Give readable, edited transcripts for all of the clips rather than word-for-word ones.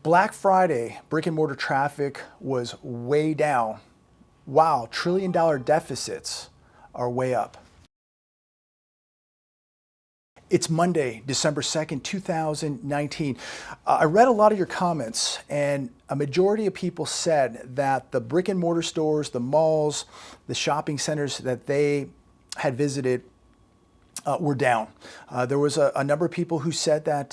Black Friday, brick and mortar traffic was way down. Wow, trillion-dollar deficits are way up. It's Monday, December 2nd, 2019. I read a lot of your comments, and a majority of people said that the brick and mortar stores, the malls, the shopping centers that they had visited were down. There was a number of people who said that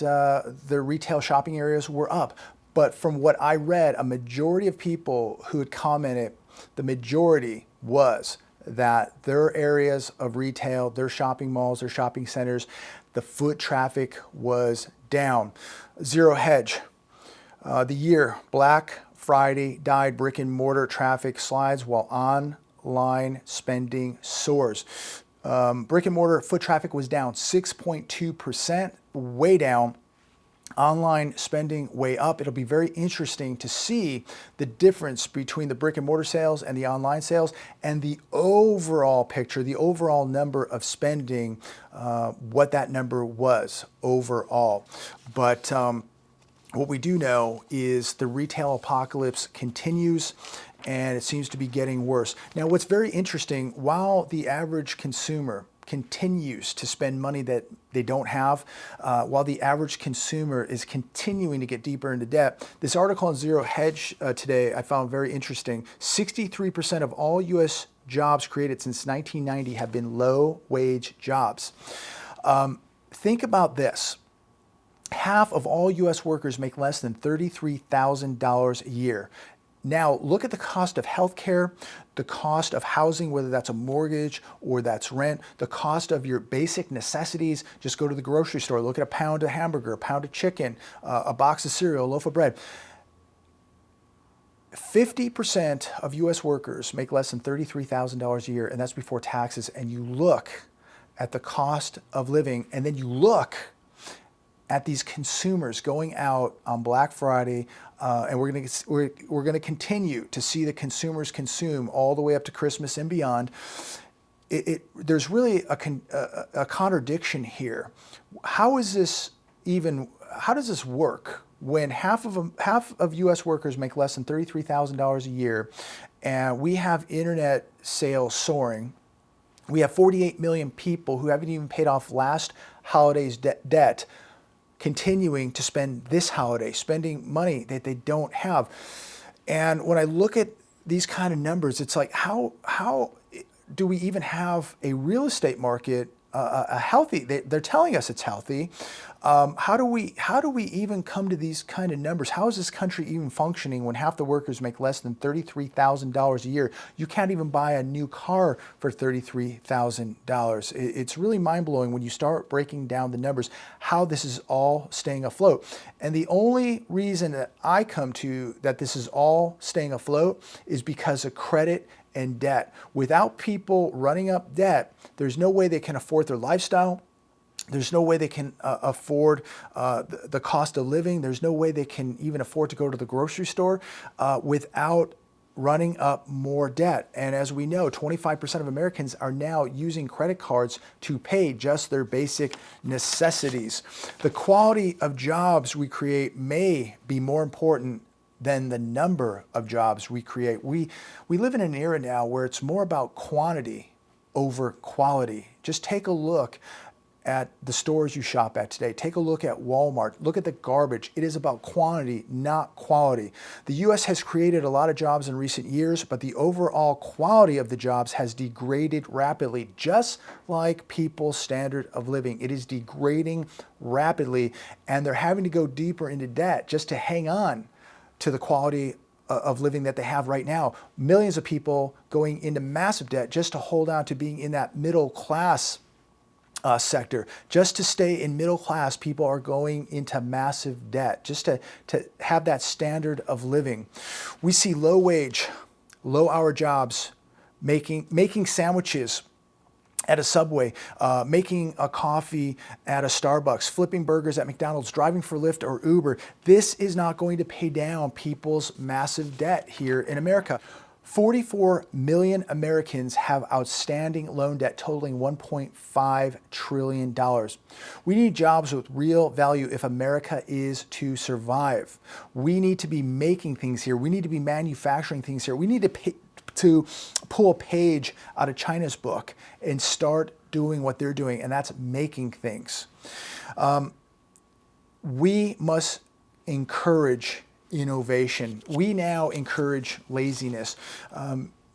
their retail shopping areas were up. But from what I read, a majority of people who had commented, the majority was that their areas of retail, their shopping malls, their shopping centers, the foot traffic was down. Zero Hedge. The year Black Friday died, brick and mortar traffic slides while online spending soars. Brick and mortar foot traffic was down 6.2%, way down. Online spending way up. It'll be very interesting to see the difference between the brick and mortar sales and the online sales and the overall picture, the overall number of spending, what that number was overall. But what we do know is the retail apocalypse continues, and it seems to be getting worse. Now, what's very interesting, while the average consumer continues to spend money that they don't have, while the average consumer is continuing to get deeper into debt, this article on Zero Hedge today I found very interesting. 63% of all U.S. jobs created since 1990 have been low-wage jobs. Think about this. Half of all U.S. workers make less than $33,000 a year. Now, look at the cost of healthcare, the cost of housing, whether that's a mortgage or that's rent, the cost of your basic necessities. Just go to the grocery store, look at a pound of hamburger, a pound of chicken, a box of cereal, a loaf of bread. 50% of U.S. workers make less than $33,000 a year, and that's before taxes. And you look at the cost of living, and then you look at these consumers going out on Black Friday, and we're going to continue to see the consumers consume all the way up to Christmas and beyond. There's really a contradiction here. How does this work when half of U.S. workers make less than $33,000 a year, and we have internet sales soaring? We have 48 million people who haven't even paid off last holiday's debt, continuing to spend this holiday, spending money that they don't have. And when I look at these kind of numbers, it's like, how do we even have a real estate market, a healthy, they're telling us it's healthy. How do we even come to these kind of numbers? How is this country even functioning when half the workers make less than $33,000 a year? You can't even buy a new car for $33,000. It's really mind-blowing when you start breaking down the numbers, how this is all staying afloat. And the only reason that I come to that this is all staying afloat is because of credit and debt. Without people running up debt, there's no way they can afford their lifestyle. There's no way they can afford the cost of living. There's no way they can even afford to go to the grocery store without running up more debt. And as we know, 25% of Americans are now using credit cards to pay just their basic necessities. The quality of jobs we create may be more important than the number of jobs we create. We live in an era now where it's more about quantity over quality. Just take a look at the stores you shop at today. Take a look at Walmart. Look at the garbage. It is about quantity, not quality. The U.S. has created a lot of jobs in recent years, but the overall quality of the jobs has degraded rapidly, just like people's standard of living. It is degrading rapidly, and they're having to go deeper into debt just to hang on to the quality of living that they have right now. Millions of people going into massive debt just to hold on to being in that middle class sector. Just to stay in middle class, people are going into massive debt just to have that standard of living. We see low wage, low hour jobs, making sandwiches at a Subway, making a coffee at a Starbucks, flipping burgers at McDonald's, driving for Lyft or Uber. This is not going to pay down people's massive debt here in America. 44 million Americans have outstanding loan debt totaling $1.5 trillion. We need jobs with real value if America is to survive. We need to be making things here. We need to be manufacturing things here. We need to pull a page out of China's book and start doing what they're doing, and that's making things. We must encourage innovation. We now encourage laziness.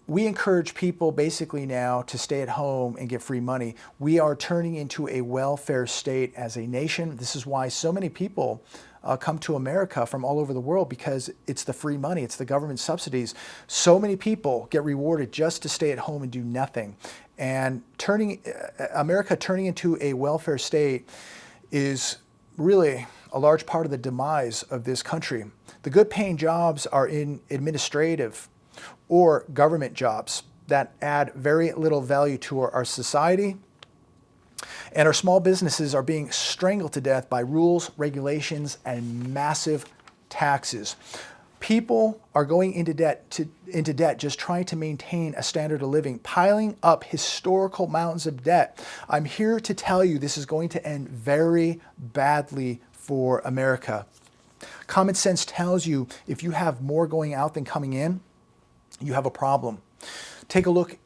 We encourage people basically now to stay at home and get free money. We are turning into a welfare state as a nation. This is why so many people come to America from all over the world, because it's the free money, it's the government subsidies. So many people get rewarded just to stay at home and do nothing. And America turning into a welfare state is really a large part of the demise of this country. The good paying jobs are in administrative or government jobs that add very little value to our society. And our small businesses are being strangled to death by rules, regulations, and massive taxes. People are going into debt just trying to maintain a standard of living, piling up historical mountains of debt. I'm here to tell you this is going to end very badly for America. Common sense tells you if you have more going out than coming in, you have a problem. Take a look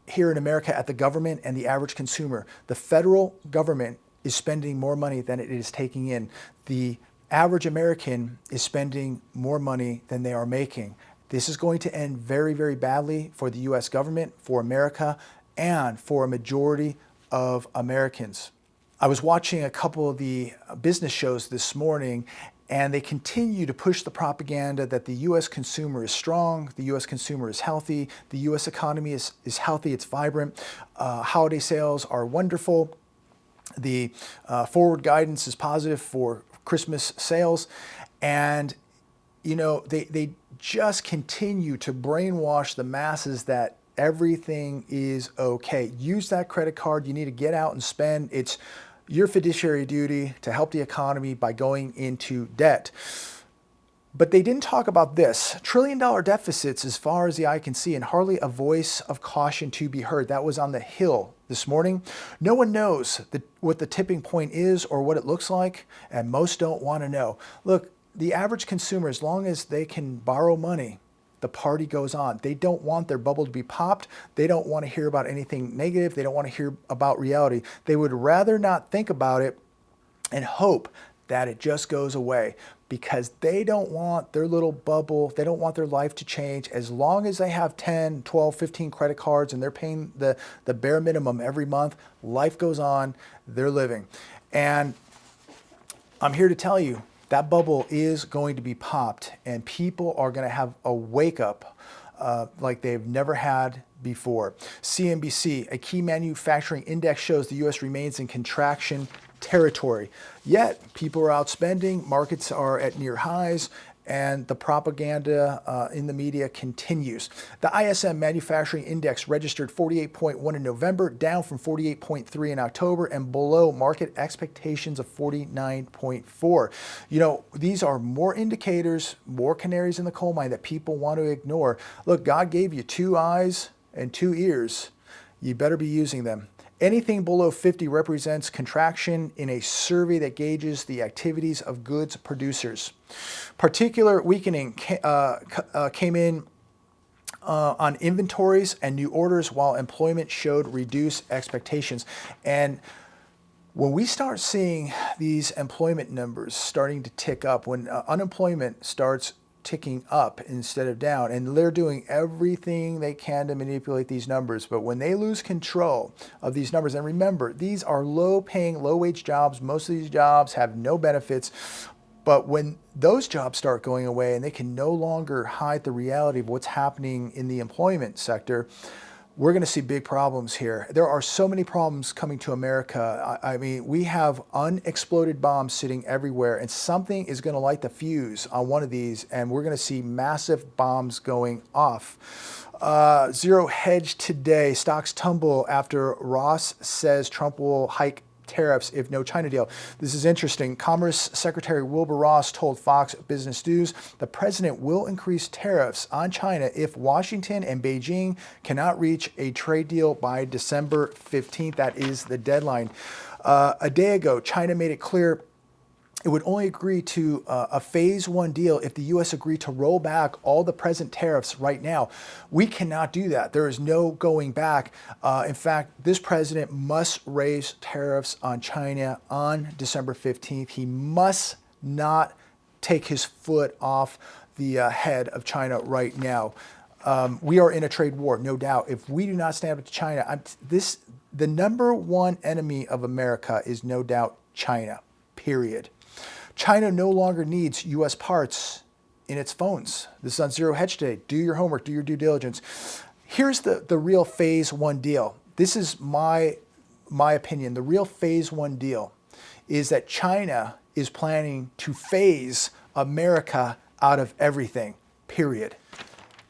here in America at the government and the average consumer. The federal government is spending more money than it is taking in. The average American is spending more money than they are making. This is going to end very, very badly for the US government, for America, and for a majority of Americans. I was watching a couple of the business shows this morning, and they continue to push the propaganda that the U.S. consumer is strong, the U.S. consumer is healthy, the U.S. economy is healthy, it's vibrant, holiday sales are wonderful, the forward guidance is positive for Christmas sales, and you know they just continue to brainwash the masses that everything is okay. Use that credit card. You need to get out and spend. It's your fiduciary duty to help the economy by going into debt. But they didn't talk about this. Trillion-dollar deficits as far as the eye can see, and hardly a voice of caution to be heard. That was on the Hill this morning. No one knows what the tipping point is or what it looks like, and most don't want to know. Look, the average consumer, as long as they can borrow money, the party goes on. They don't want their bubble to be popped. They don't want to hear about anything negative. They don't want to hear about reality. They would rather not think about it and hope that it just goes away, because they don't want their little bubble, they don't want their life to change. As long as they have 10, 12, 15 credit cards and they're paying the bare minimum every month, life goes on, they're living. And I'm here to tell you, that bubble is going to be popped, and people are going to have a wake up like they've never had before. CNBC, a key manufacturing index, shows the U.S. remains in contraction territory. Yet people are outspending, markets are at near highs, and the propaganda in the media continues. The ISM Manufacturing Index registered 48.1 in November, down from 48.3 in October, and below market expectations of 49.4. You know, these are more indicators, more canaries in the coal mine that people want to ignore. Look, God gave you 2 eyes and 2 ears. You better be using them. Anything below 50 represents contraction in a survey that gauges the activities of goods producers. Particular weakening came in on inventories and new orders, while employment showed reduced expectations. And when we start seeing these employment numbers starting to tick up, when unemployment starts ticking up instead of down, and they're doing everything they can to manipulate these numbers, but when they lose control of these numbers, and remember, these are low-paying, low-wage jobs, most of these jobs have no benefits, but when those jobs start going away and they can no longer hide the reality of what's happening in the employment sector, we're going to see big problems here. There are so many problems coming to America. I mean, we have unexploded bombs sitting everywhere, and something is going to light the fuse on one of these, and we're going to see massive bombs going off. Zero hedge today. Stocks tumble after Ross says Trump will hike tariffs if no China deal. This is interesting. Commerce Secretary Wilbur Ross told Fox Business News the president will increase tariffs on China if Washington and Beijing cannot reach a trade deal by December 15th. That is the deadline. A day ago, China made it clear it would only agree to a phase one deal if the U.S. agreed to roll back all the present tariffs right now. We cannot do that. There is no going back. In fact, this president must raise tariffs on China on December 15th. He must not take his foot off the head of China right now. We are in a trade war, no doubt. If we do not stand up to China, the number one enemy of America is no doubt China, period. China no longer needs U.S. parts in its phones. This is on Zero Hedge today. Do your homework, do your due diligence. Here's the real phase one deal. This is my opinion. The real phase one deal is that China is planning to phase America out of everything, period.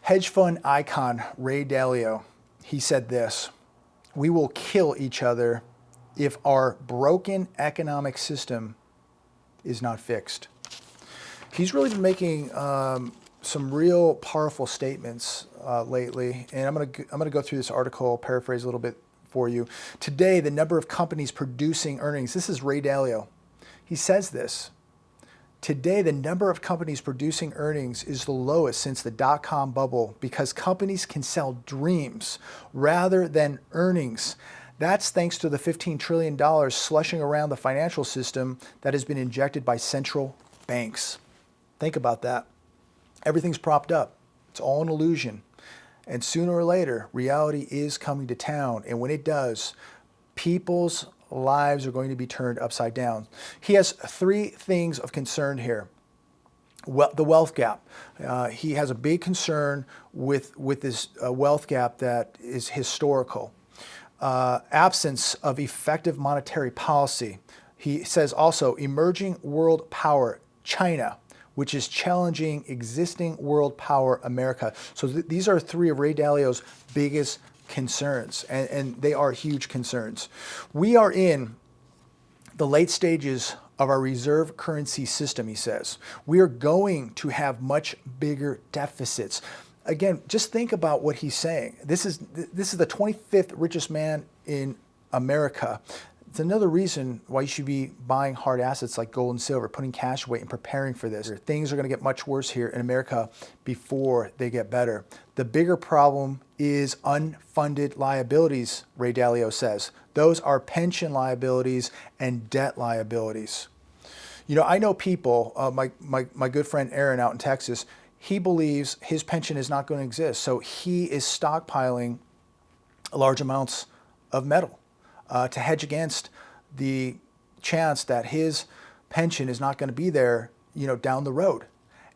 Hedge fund icon Ray Dalio, he said this: "We will kill each other if our broken economic system is not fixed." He's really been making some real powerful statements lately, and I'm gonna go through this article, paraphrase a little bit for you. Today, the number of companies producing earnings. This is Ray Dalio. He says this. Today, the number of companies producing earnings is the lowest since the dot-com bubble because companies can sell dreams rather than earnings. That's thanks to the $15 trillion slushing around the financial system that has been injected by central banks. Think about that. Everything's propped up. It's all an illusion. And sooner or later, reality is coming to town. And when it does, people's lives are going to be turned upside down. He has three things of concern here. The wealth gap. He has a big concern with this wealth gap that is historical. Absence of effective monetary policy. He says also emerging world power, China, which is challenging existing world power, America. So these are three of Ray Dalio's biggest concerns, and they are huge concerns. We are in the late stages of our reserve currency system, he says. We are going to have much bigger deficits. Again, just think about what he's saying. This is the 25th richest man in America. It's another reason why you should be buying hard assets like gold and silver, putting cash away and preparing for this. Things are going to get much worse here in America before they get better. The bigger problem is unfunded liabilities, Ray Dalio says. Those are pension liabilities and debt liabilities. You know, I know people, my good friend Aaron out in Texas, he believes his pension is not going to exist. So he is stockpiling large amounts of metal to hedge against the chance that his pension is not going to be there, you know, down the road.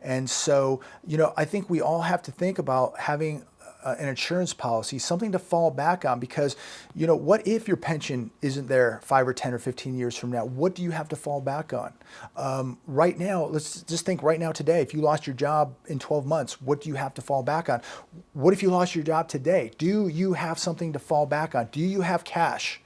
And so, you know, I think we all have to think about having an insurance policy, something to fall back on, because, you know, what if your pension isn't there 5 or 10 or 15 years from now? What do you have to fall back on? Right now, let's just think right now today, if you lost your job in 12 months, what do you have to fall back on? What if you lost your job today? Do you have something to fall back on? Do you have cash?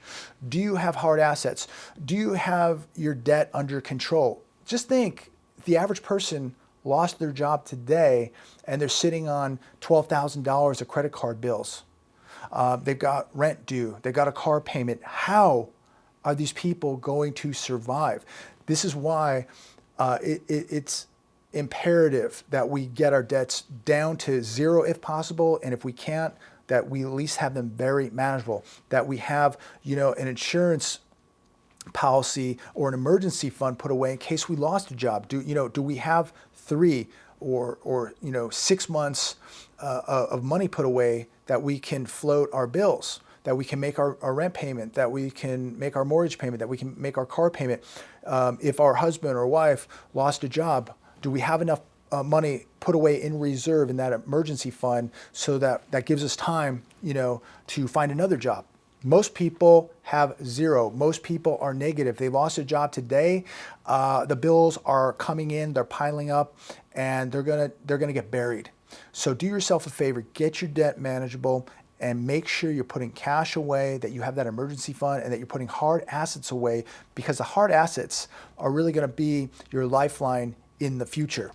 Do you have hard assets? Do you have your debt under control? Just think, the average person lost their job today and they're sitting on $12,000 of credit card bills. They've got rent due. They've got a car payment. How are these people going to survive? This is why it's imperative that we get our debts down to zero if possible, and if we can't, that we at least have them very manageable, that we have, you know, an insurance policy or an emergency fund put away in case we lost a job. Do we have 3 or 6 months of money put away that we can float our bills, that we can make our rent payment, that we can make our mortgage payment, that we can make our car payment? If our husband or wife lost a job, do we have enough money put away in reserve in that emergency fund so that gives us time, you know, to find another job? Most people have zero. Most people are negative. They lost a job today. The bills are coming in, they're piling up, and they're gonna get buried. So do yourself a favor, get your debt manageable, and make sure you're putting cash away, that you have that emergency fund, and that you're putting hard assets away, because the hard assets are really going to be your lifeline in the future.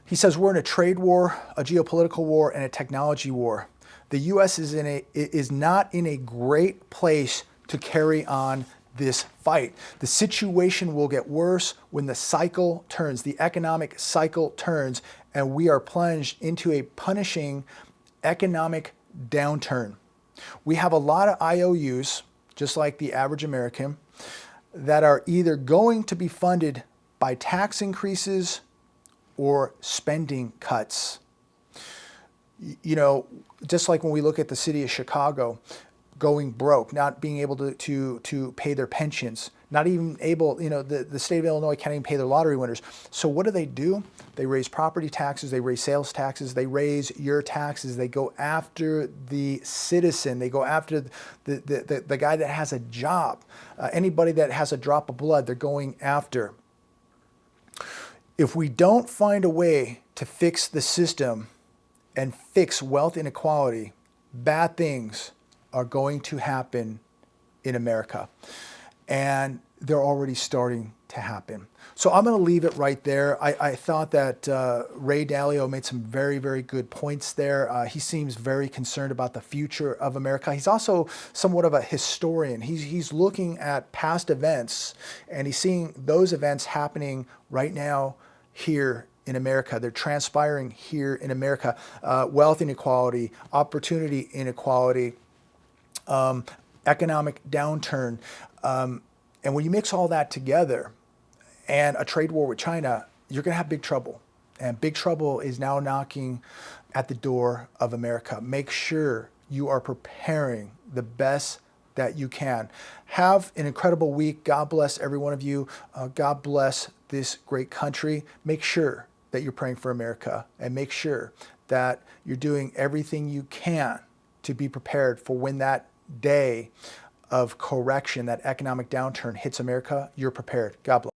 He says we're in a trade war, a geopolitical war, and a technology war. The U.S. is not in a great place to carry on this fight. The situation will get worse when the cycle turns, the economic cycle turns, and we are plunged into a punishing economic downturn. We have a lot of IOUs, just like the average American, that are either going to be funded by tax increases or spending cuts. You know, just like when we look at the city of Chicago going broke, not being able to pay their pensions, not even able, you know, the state of Illinois can't even pay their lottery winners. So what do? They raise property taxes, they raise sales taxes, they raise your taxes, they go after the citizen, they go after the guy that has a job, anybody that has a drop of blood, they're going after. If we don't find a way to fix the system and fix wealth inequality, bad things are going to happen in America. And they're already starting to happen. So I'm going to leave it right there. I thought that Ray Dalio made some very, very good points there. He seems very concerned about the future of America. He's also somewhat of a historian. He's looking at past events, and he's seeing those events happening right now here in America. They're transpiring here in America. Wealth inequality, opportunity inequality, economic downturn. And when you mix all that together and a trade war with China, you're going to have big trouble. And big trouble is now knocking at the door of America. Make sure you are preparing the best that you can. Have an incredible week. God bless every one of you. God bless this great country. Make sure that you're praying for America, and make sure that you're doing everything you can to be prepared for when that day of correction, that economic downturn hits America. You're prepared. God bless.